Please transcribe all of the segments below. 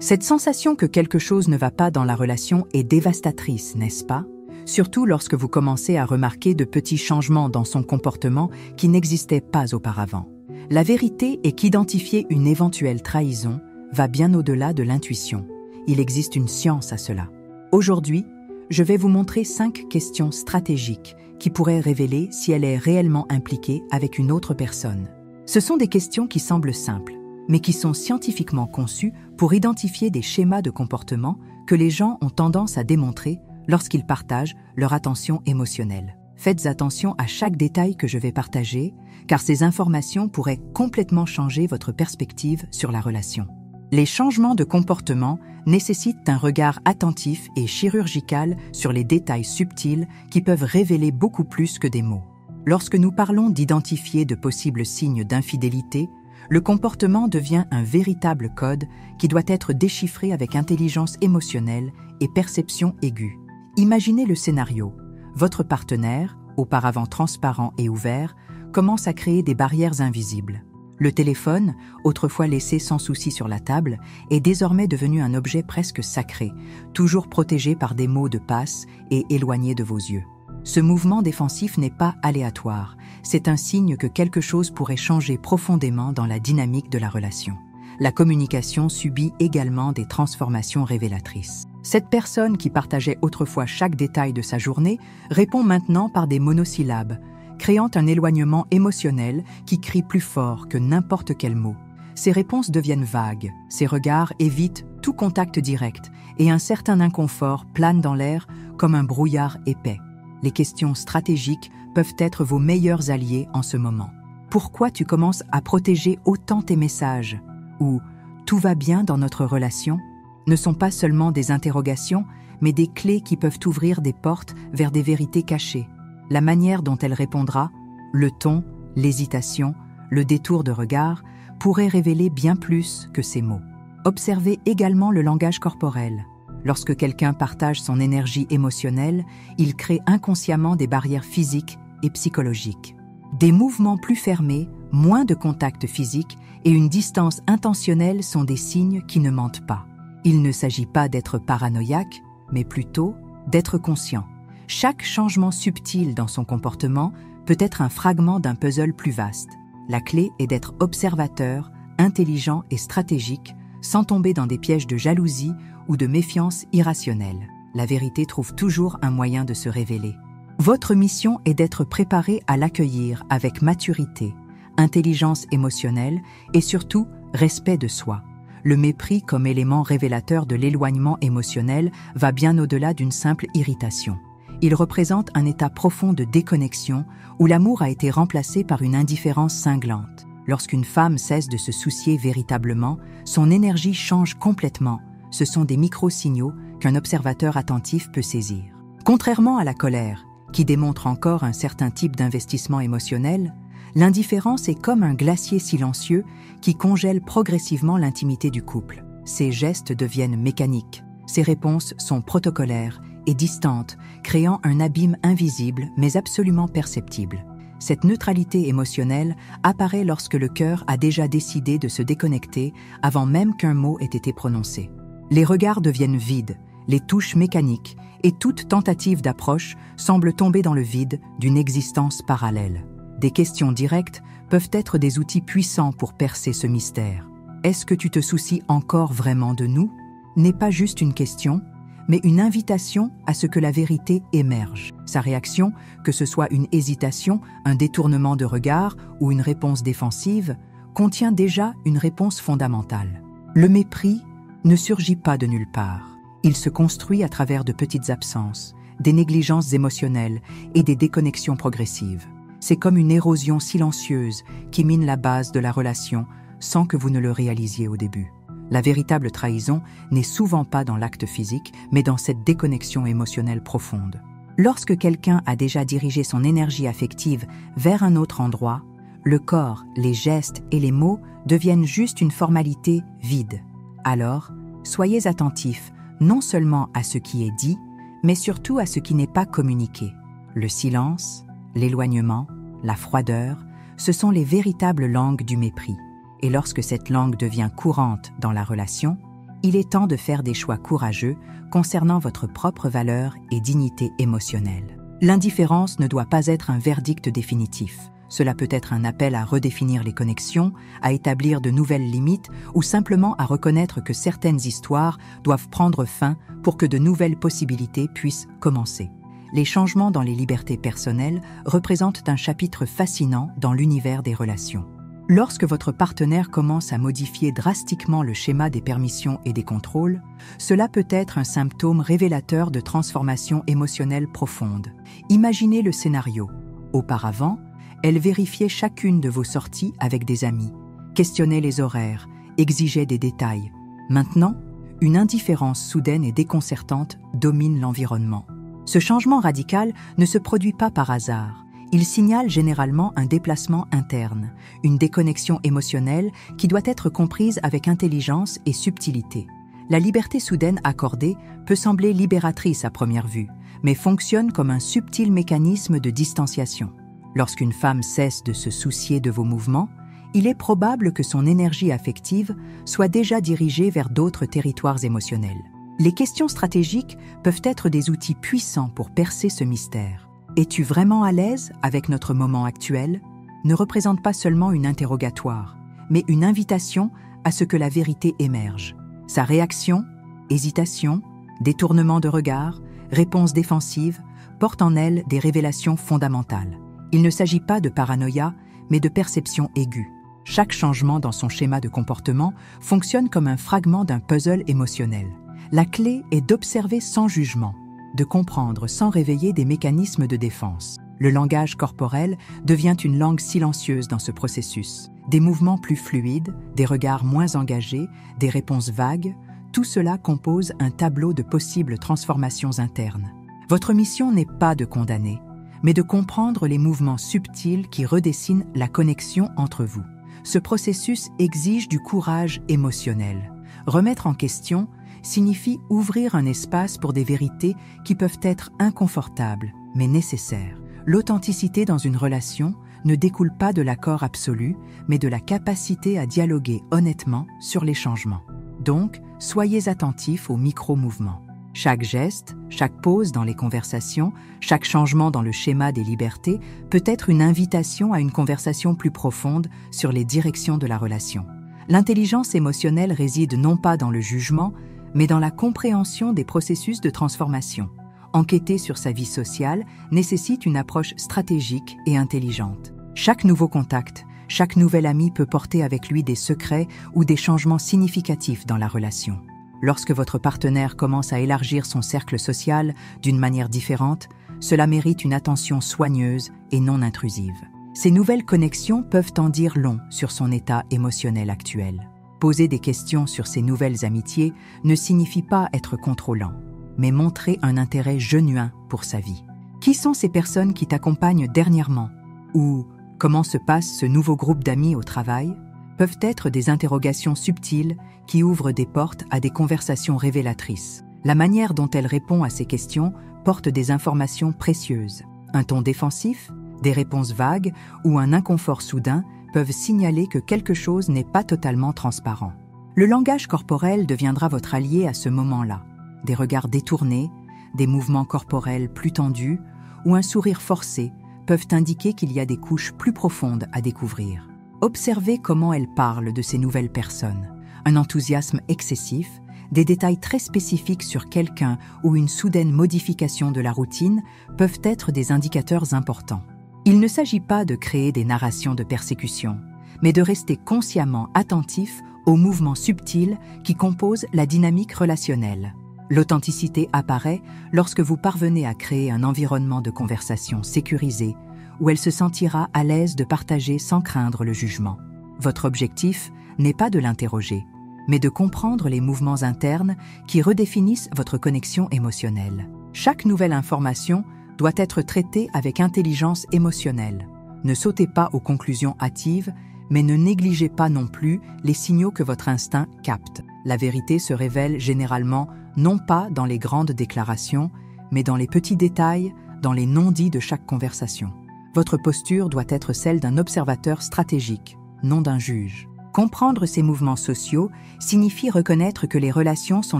Cette sensation que quelque chose ne va pas dans la relation est dévastatrice, n'est-ce pas? Surtout lorsque vous commencez à remarquer de petits changements dans son comportement qui n'existaient pas auparavant. La vérité est qu'identifier une éventuelle trahison va bien au-delà de l'intuition. Il existe une science à cela. Aujourd'hui, je vais vous montrer 5 questions stratégiques qui pourraient révéler si elle est réellement impliquée avec une autre personne. Ce sont des questions qui semblent simples, mais qui sont scientifiquement conçues pour identifier des schémas de comportement que les gens ont tendance à démontrer lorsqu'ils partagent leur attention émotionnelle. Faites attention à chaque détail que je vais partager, car ces informations pourraient complètement changer votre perspective sur la relation. Les changements de comportement nécessitent un regard attentif et chirurgical sur les détails subtils qui peuvent révéler beaucoup plus que des mots. Lorsque nous parlons d'identifier de possibles signes d'infidélité, le comportement devient un véritable code qui doit être déchiffré avec intelligence émotionnelle et perception aiguë. Imaginez le scénario. Votre partenaire, auparavant transparent et ouvert, commence à créer des barrières invisibles. Le téléphone, autrefois laissé sans souci sur la table, est désormais devenu un objet presque sacré, toujours protégé par des mots de passe et éloigné de vos yeux. Ce mouvement défensif n'est pas aléatoire, c'est un signe que quelque chose pourrait changer profondément dans la dynamique de la relation. La communication subit également des transformations révélatrices. Cette personne qui partageait autrefois chaque détail de sa journée répond maintenant par des monosyllabes, créant un éloignement émotionnel qui crie plus fort que n'importe quel mot. Ses réponses deviennent vagues, ses regards évitent tout contact direct et un certain inconfort plane dans l'air comme un brouillard épais. Les questions stratégiques peuvent être vos meilleurs alliés en ce moment. Pourquoi tu commences à protéger autant tes messages? Ou « Tout va bien dans notre relation ?» ne sont pas seulement des interrogations, mais des clés qui peuvent ouvrir des portes vers des vérités cachées. La manière dont elle répondra, le ton, l'hésitation, le détour de regard, pourraient révéler bien plus que ces mots. Observez également le langage corporel. Lorsque quelqu'un partage son énergie émotionnelle, il crée inconsciemment des barrières physiques et psychologiques. Des mouvements plus fermés, moins de contact physique et une distance intentionnelle sont des signes qui ne mentent pas. Il ne s'agit pas d'être paranoïaque, mais plutôt d'être conscient. Chaque changement subtil dans son comportement peut être un fragment d'un puzzle plus vaste. La clé est d'être observateur, intelligent et stratégique, sans tomber dans des pièges de jalousie ou de méfiance irrationnelle. La vérité trouve toujours un moyen de se révéler. Votre mission est d'être préparé à l'accueillir avec maturité, intelligence émotionnelle et surtout respect de soi. Le mépris comme élément révélateur de l'éloignement émotionnel va bien au-delà d'une simple irritation. Il représente un état profond de déconnexion où l'amour a été remplacé par une indifférence cinglante. Lorsqu'une femme cesse de se soucier véritablement, son énergie change complètement. Ce sont des micro-signaux qu'un observateur attentif peut saisir. Contrairement à la colère, qui démontre encore un certain type d'investissement émotionnel, l'indifférence est comme un glacier silencieux qui congèle progressivement l'intimité du couple. Ses gestes deviennent mécaniques, ses réponses sont protocolaires et distantes, créant un abîme invisible mais absolument perceptible. Cette neutralité émotionnelle apparaît lorsque le cœur a déjà décidé de se déconnecter avant même qu'un mot ait été prononcé. Les regards deviennent vides, les touches mécaniques, et toute tentative d'approche semble tomber dans le vide d'une existence parallèle. Des questions directes peuvent être des outils puissants pour percer ce mystère. Est-ce que tu te soucies encore vraiment de nous? N'est pas juste une question, mais une invitation à ce que la vérité émerge. Sa réaction, que ce soit une hésitation, un détournement de regard ou une réponse défensive, contient déjà une réponse fondamentale. Le mépris ne surgit pas de nulle part. Il se construit à travers de petites absences, des négligences émotionnelles et des déconnexions progressives. C'est comme une érosion silencieuse qui mine la base de la relation sans que vous ne le réalisiez au début. La véritable trahison n'est souvent pas dans l'acte physique, mais dans cette déconnexion émotionnelle profonde. Lorsque quelqu'un a déjà dirigé son énergie affective vers un autre endroit, le corps, les gestes et les mots deviennent juste une formalité vide. Alors, soyez attentifs non seulement à ce qui est dit, mais surtout à ce qui n'est pas communiqué. Le silence, l'éloignement, la froideur, ce sont les véritables langues du mépris. Et lorsque cette langue devient courante dans la relation, Il est temps de faire des choix courageux concernant votre propre valeur et dignité émotionnelle. L'indifférence ne doit pas être un verdict définitif. Cela peut être un appel à redéfinir les connexions, à établir de nouvelles limites ou simplement à reconnaître que certaines histoires doivent prendre fin pour que de nouvelles possibilités puissent commencer. Les changements dans les libertés personnelles représentent un chapitre fascinant dans l'univers des relations. Lorsque votre partenaire commence à modifier drastiquement le schéma des permissions et des contrôles, cela peut être un symptôme révélateur de transformation émotionnelle profonde. Imaginez le scénario. Auparavant, elle vérifiait chacune de vos sorties avec des amis, questionnait les horaires, exigeait des détails. Maintenant, une indifférence soudaine et déconcertante domine l'environnement. Ce changement radical ne se produit pas par hasard. Il signale généralement un déplacement interne, une déconnexion émotionnelle qui doit être comprise avec intelligence et subtilité. La liberté soudaine accordée peut sembler libératrice à première vue, mais fonctionne comme un subtil mécanisme de distanciation. Lorsqu'une femme cesse de se soucier de vos mouvements, il est probable que son énergie affective soit déjà dirigée vers d'autres territoires émotionnels. Les questions stratégiques peuvent être des outils puissants pour percer ce mystère. Es-tu vraiment à l'aise avec notre moment actuel ? Ne représente pas seulement une interrogatoire, mais une invitation à ce que la vérité émerge. Sa réaction, hésitation, détournement de regard, réponse défensive, portent en elle des révélations fondamentales. Il ne s'agit pas de paranoïa, mais de perception aiguë. Chaque changement dans son schéma de comportement fonctionne comme un fragment d'un puzzle émotionnel. La clé est d'observer sans jugement, de comprendre sans réveiller des mécanismes de défense. Le langage corporel devient une langue silencieuse dans ce processus. Des mouvements plus fluides, des regards moins engagés, des réponses vagues, tout cela compose un tableau de possibles transformations internes. Votre mission n'est pas de condamner, mais de comprendre les mouvements subtils qui redessinent la connexion entre vous. Ce processus exige du courage émotionnel. Remettre en question signifie ouvrir un espace pour des vérités qui peuvent être inconfortables, mais nécessaires. L'authenticité dans une relation ne découle pas de l'accord absolu, mais de la capacité à dialoguer honnêtement sur les changements. Donc, soyez attentifs aux micro-mouvements. Chaque geste, chaque pause dans les conversations, chaque changement dans le schéma des libertés peut être une invitation à une conversation plus profonde sur les directions de la relation. L'intelligence émotionnelle réside non pas dans le jugement, mais dans la compréhension des processus de transformation. Enquêter sur sa vie sociale nécessite une approche stratégique et intelligente. Chaque nouveau contact, chaque nouvel ami peut porter avec lui des secrets ou des changements significatifs dans la relation. Lorsque votre partenaire commence à élargir son cercle social d'une manière différente, cela mérite une attention soigneuse et non intrusive. Ces nouvelles connexions peuvent en dire long sur son état émotionnel actuel. Poser des questions sur ces nouvelles amitiés ne signifie pas être contrôlant, mais montrer un intérêt genuin pour sa vie. Qui sont ces personnes qui t'accompagnent dernièrement ? Ou comment se passe ce nouveau groupe d'amis au travail ? Peuvent être des interrogations subtiles qui ouvrent des portes à des conversations révélatrices. La manière dont elle répond à ces questions porte des informations précieuses. Un ton défensif, des réponses vagues ou un inconfort soudain peuvent signaler que quelque chose n'est pas totalement transparent. Le langage corporel deviendra votre allié à ce moment-là. Des regards détournés, des mouvements corporels plus tendus ou un sourire forcé peuvent indiquer qu'il y a des couches plus profondes à découvrir. Observez comment elle parle de ces nouvelles personnes. Un enthousiasme excessif, des détails très spécifiques sur quelqu'un ou une soudaine modification de la routine peuvent être des indicateurs importants. Il ne s'agit pas de créer des narrations de persécution, mais de rester consciemment attentif aux mouvements subtils qui composent la dynamique relationnelle. L'authenticité apparaît lorsque vous parvenez à créer un environnement de conversation sécurisé où elle se sentira à l'aise de partager sans craindre le jugement. Votre objectif n'est pas de l'interroger, mais de comprendre les mouvements internes qui redéfinissent votre connexion émotionnelle. Chaque nouvelle information doit être traitée avec intelligence émotionnelle. Ne sautez pas aux conclusions hâtives, mais ne négligez pas non plus les signaux que votre instinct capte. La vérité se révèle généralement non pas dans les grandes déclarations, mais dans les petits détails, dans les non-dits de chaque conversation. Votre posture doit être celle d'un observateur stratégique, non d'un juge. Comprendre ces mouvements sociaux signifie reconnaître que les relations sont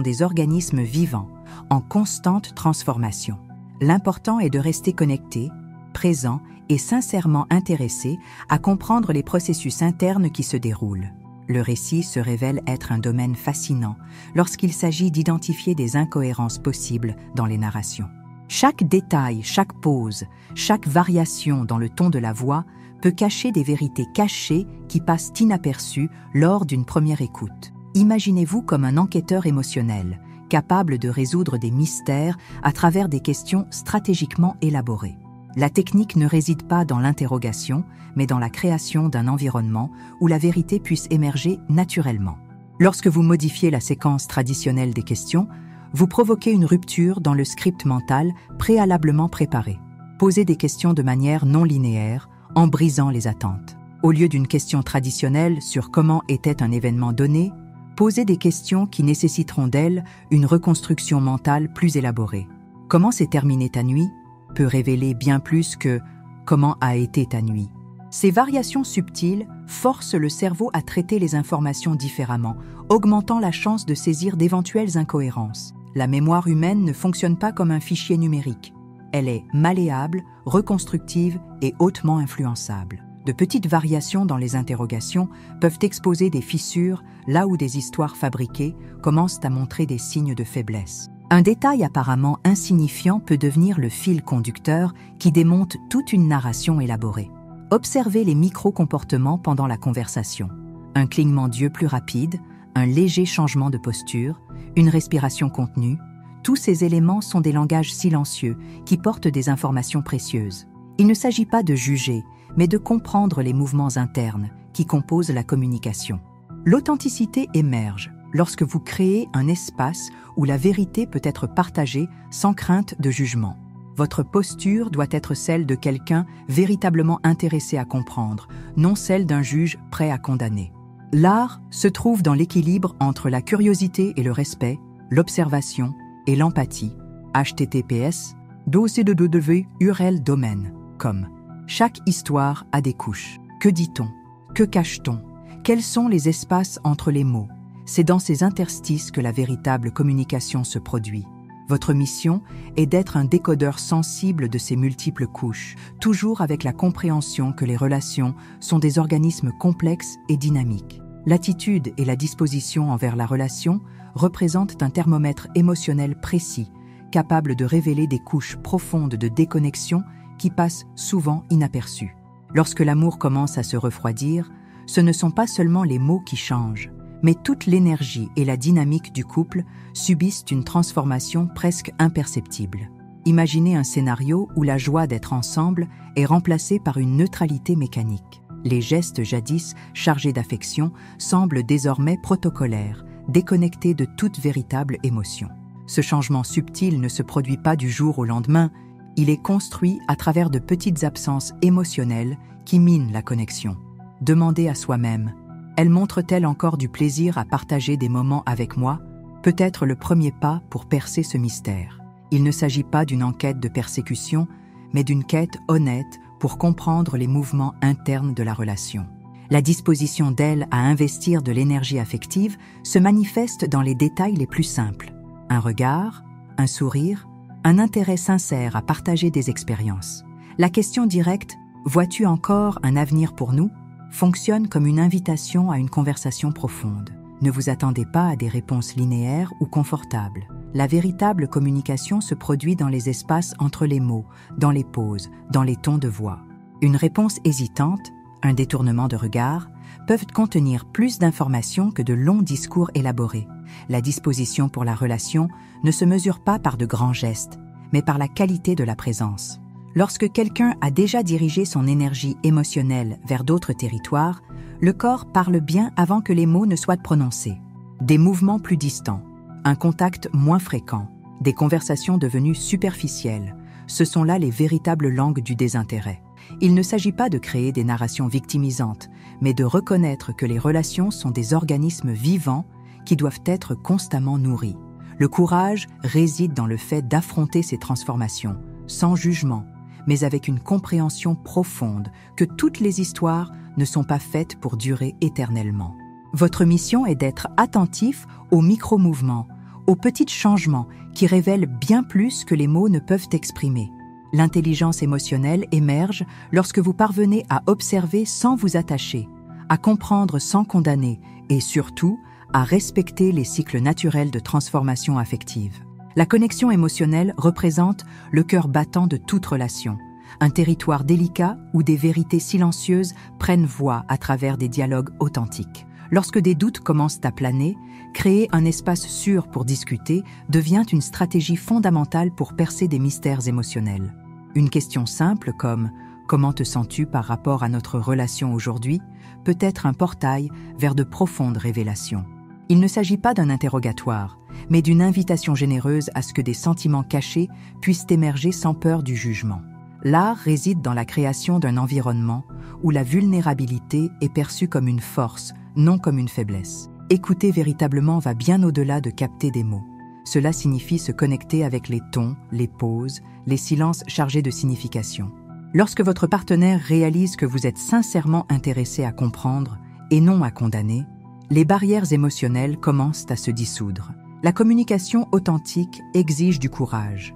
des organismes vivants, en constante transformation. L'important est de rester connecté, présent et sincèrement intéressé à comprendre les processus internes qui se déroulent. Le récit se révèle être un domaine fascinant lorsqu'il s'agit d'identifier des incohérences possibles dans les narrations. Chaque détail, chaque pause, chaque variation dans le ton de la voix peut cacher des vérités cachées qui passent inaperçues lors d'une première écoute. Imaginez-vous comme un enquêteur émotionnel, capable de résoudre des mystères à travers des questions stratégiquement élaborées. La technique ne réside pas dans l'interrogation, mais dans la création d'un environnement où la vérité puisse émerger naturellement. Lorsque vous modifiez la séquence traditionnelle des questions, vous provoquez une rupture dans le script mental préalablement préparé. Posez des questions de manière non linéaire, en brisant les attentes. Au lieu d'une question traditionnelle sur comment était un événement donné, posez des questions qui nécessiteront d'elle une reconstruction mentale plus élaborée. Comment s'est terminée ta nuit peut révéler bien plus que comment a été ta nuit. Ces variations subtiles forcent le cerveau à traiter les informations différemment, augmentant la chance de saisir d'éventuelles incohérences. La mémoire humaine ne fonctionne pas comme un fichier numérique. Elle est malléable, reconstructive et hautement influençable. De petites variations dans les interrogations peuvent exposer des fissures là où des histoires fabriquées commencent à montrer des signes de faiblesse. Un détail apparemment insignifiant peut devenir le fil conducteur qui démonte toute une narration élaborée. Observez les micro-comportements pendant la conversation. Un clignement d'yeux plus rapide, un léger changement de posture, une respiration contenue, tous ces éléments sont des langages silencieux qui portent des informations précieuses. Il ne s'agit pas de juger, mais de comprendre les mouvements internes qui composent la communication. L'authenticité émerge lorsque vous créez un espace où la vérité peut être partagée sans crainte de jugement. Votre posture doit être celle de quelqu'un véritablement intéressé à comprendre, non celle d'un juge prêt à condamner. L'art se trouve dans l'équilibre entre la curiosité et le respect, l'observation et l'empathie. https //url-domaine.com. Chaque histoire a des couches. Que dit-on? Que cache-t-on? Quels sont les espaces entre les mots? C'est dans ces interstices que la véritable communication se produit. Votre mission est d'être un décodeur sensible de ces multiples couches, toujours avec la compréhension que les relations sont des organismes complexes et dynamiques. L'attitude et la disposition envers la relation représentent un thermomètre émotionnel précis, capable de révéler des couches profondes de déconnexion qui passent souvent inaperçues. Lorsque l'amour commence à se refroidir, ce ne sont pas seulement les mots qui changent, mais toute l'énergie et la dynamique du couple subissent une transformation presque imperceptible. Imaginez un scénario où la joie d'être ensemble est remplacée par une neutralité mécanique. Les gestes jadis chargés d'affection semblent désormais protocolaires, déconnectés de toute véritable émotion. Ce changement subtil ne se produit pas du jour au lendemain, il est construit à travers de petites absences émotionnelles qui minent la connexion. Demandez à soi-même: elle montre-t-elle encore du plaisir à partager des moments avec moi? Peut-être le premier pas pour percer ce mystère. Il ne s'agit pas d'une enquête de persécution, mais d'une quête honnête pour comprendre les mouvements internes de la relation. La disposition d'elle à investir de l'énergie affective se manifeste dans les détails les plus simples. Un regard, un sourire, un intérêt sincère à partager des expériences. La question directe « Vois-tu encore un avenir pour nous ?» fonctionne comme une invitation à une conversation profonde. Ne vous attendez pas à des réponses linéaires ou confortables. La véritable communication se produit dans les espaces entre les mots, dans les pauses, dans les tons de voix. Une réponse hésitante, un détournement de regard, peuvent contenir plus d'informations que de longs discours élaborés. La disposition pour la relation ne se mesure pas par de grands gestes, mais par la qualité de la présence. Lorsque quelqu'un a déjà dirigé son énergie émotionnelle vers d'autres territoires, le corps parle bien avant que les mots ne soient prononcés. Des mouvements plus distants, un contact moins fréquent, des conversations devenues superficielles, ce sont là les véritables langues du désintérêt. Il ne s'agit pas de créer des narrations victimisantes, mais de reconnaître que les relations sont des organismes vivants qui doivent être constamment nourris. Le courage réside dans le fait d'affronter ces transformations, sans jugement, mais avec une compréhension profonde que toutes les histoires ne sont pas faites pour durer éternellement. Votre mission est d'être attentif aux micro-mouvements, aux petits changements qui révèlent bien plus que les mots ne peuvent exprimer. L'intelligence émotionnelle émerge lorsque vous parvenez à observer sans vous attacher, à comprendre sans condamner et surtout à respecter les cycles naturels de transformation affective. La connexion émotionnelle représente le cœur battant de toute relation, un territoire délicat où des vérités silencieuses prennent voix à travers des dialogues authentiques. Lorsque des doutes commencent à planer, créer un espace sûr pour discuter devient une stratégie fondamentale pour percer des mystères émotionnels. Une question simple comme « Comment te sens-tu par rapport à notre relation aujourd'hui ?» peut être un portail vers de profondes révélations. Il ne s'agit pas d'un interrogatoire, mais d'une invitation généreuse à ce que des sentiments cachés puissent émerger sans peur du jugement. L'art réside dans la création d'un environnement où la vulnérabilité est perçue comme une force, non comme une faiblesse. Écouter véritablement va bien au-delà de capter des mots. Cela signifie se connecter avec les tons, les pauses, les silences chargés de signification. Lorsque votre partenaire réalise que vous êtes sincèrement intéressé à comprendre et non à condamner, les barrières émotionnelles commencent à se dissoudre. La communication authentique exige du courage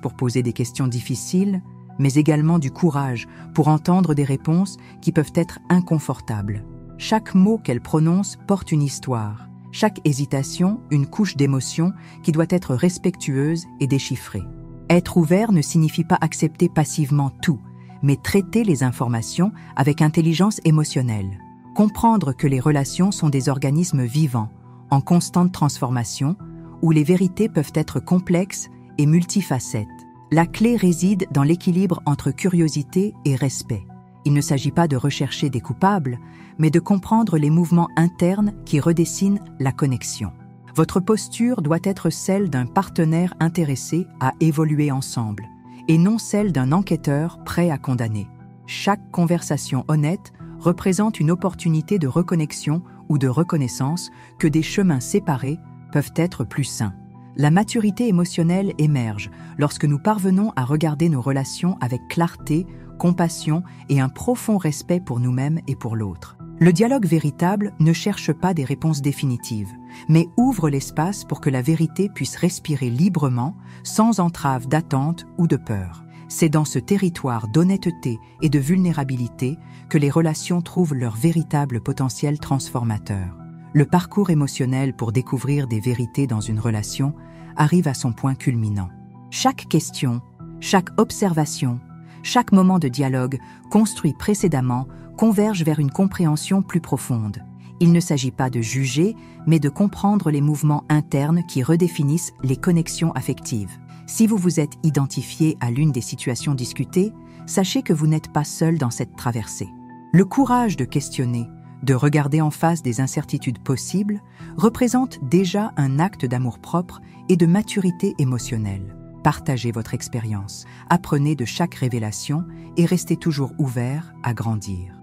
pour poser des questions difficiles, mais également du courage pour entendre des réponses qui peuvent être inconfortables. Chaque mot qu'elle prononce porte une histoire, chaque hésitation une couche d'émotion qui doit être respectueuse et déchiffrée. Être ouvert ne signifie pas accepter passivement tout, mais traiter les informations avec intelligence émotionnelle. Comprendre que les relations sont des organismes vivants, en constante transformation, où les vérités peuvent être complexes et multifacettes. La clé réside dans l'équilibre entre curiosité et respect. Il ne s'agit pas de rechercher des coupables, mais de comprendre les mouvements internes qui redessinent la connexion. Votre posture doit être celle d'un partenaire intéressé à évoluer ensemble, et non celle d'un enquêteur prêt à condamner. Chaque conversation honnête représente une opportunité de reconnexion ou de reconnaissance que des chemins séparés peuvent être plus sains. La maturité émotionnelle émerge lorsque nous parvenons à regarder nos relations avec clarté, compassion et un profond respect pour nous-mêmes et pour l'autre. Le dialogue véritable ne cherche pas des réponses définitives, mais ouvre l'espace pour que la vérité puisse respirer librement, sans entrave d'attente ou de peur. C'est dans ce territoire d'honnêteté et de vulnérabilité que les relations trouvent leur véritable potentiel transformateur. Le parcours émotionnel pour découvrir des vérités dans une relation arrive à son point culminant. Chaque question, chaque observation, chaque moment de dialogue construit précédemment converge vers une compréhension plus profonde. Il ne s'agit pas de juger, mais de comprendre les mouvements internes qui redéfinissent les connexions affectives. Si vous vous êtes identifié à l'une des situations discutées, sachez que vous n'êtes pas seul dans cette traversée. Le courage de questionner, de regarder en face des incertitudes possibles, représente déjà un acte d'amour-propre et de maturité émotionnelle. Partagez votre expérience, apprenez de chaque révélation et restez toujours ouvert à grandir.